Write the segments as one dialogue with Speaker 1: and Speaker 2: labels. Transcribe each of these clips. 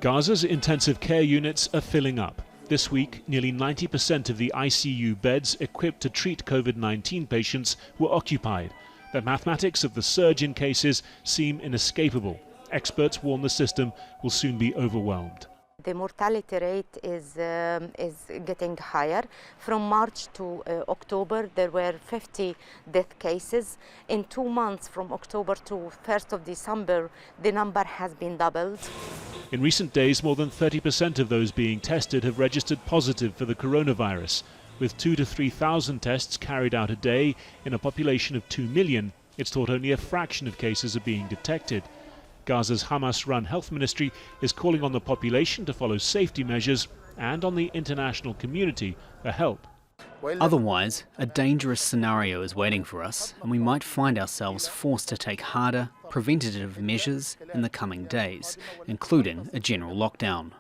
Speaker 1: Gaza's intensive care units are filling up. This week, nearly 90% of the ICU beds equipped to treat COVID-19 patients were occupied. The mathematics of the surge in cases seem inescapable. Experts warn the system will soon be overwhelmed.
Speaker 2: The mortality rate is getting higher. From March to October, there were 50 death cases. In 2 months, from October to 1st of December, the number has been doubled.
Speaker 1: In recent days, more than 30% of those being tested have registered positive for the coronavirus. With 2,000 to 3,000 tests carried out a day in a population of 2 million, it's thought only a fraction of cases are being detected. Gaza's Hamas-run health ministry is calling on the population to follow safety measures and on the international community for help.
Speaker 3: Otherwise, a dangerous scenario is waiting for us, and we might find ourselves forced to take harder, preventative measures in the coming days, including a general lockdown.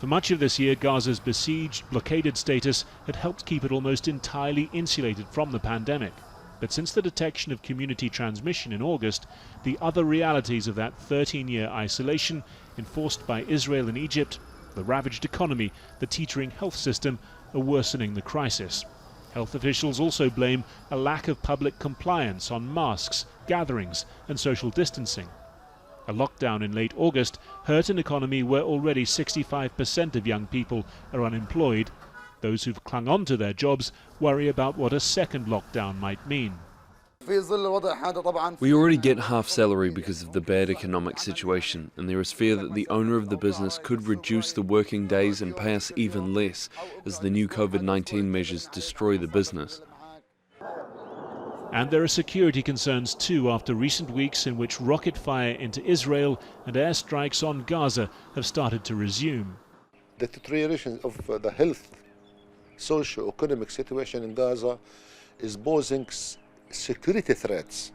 Speaker 1: For much of this year, Gaza's besieged, blockaded status had helped keep it almost entirely insulated from the pandemic. But since the detection of community transmission in August, the other realities of that 13-year isolation, enforced by Israel and Egypt, the ravaged economy, the teetering health system, are worsening the crisis. Health officials also blame a lack of public compliance on masks, gatherings and social distancing. A lockdown in late August hurt an economy where already 65% of young people are unemployed. Those who've clung on to their jobs worry about what a second lockdown might mean.
Speaker 4: We already get half salary because of the bad economic situation, and there is fear that the owner of the business could reduce the working days and pay us even less as the new COVID-19 measures destroy the business.
Speaker 1: And there are security concerns too after recent weeks in which rocket fire into Israel and airstrikes on Gaza have started to resume.
Speaker 5: The deterioration of the health, socio-economic situation in Gaza is posing security threats.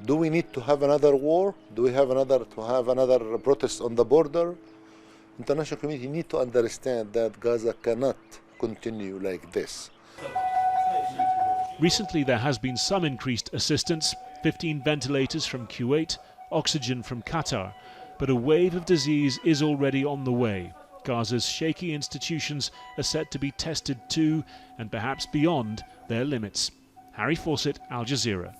Speaker 5: Do we need to have another war? Do we have another protest on the border? International community need to understand that Gaza cannot continue like this.
Speaker 1: Recently there has been some increased assistance, 15 ventilators from Kuwait, oxygen from Qatar, but a wave of disease is already on the way. Gaza's shaky institutions are set to be tested to, and perhaps beyond, their limits. Harry Fawcett, Al Jazeera.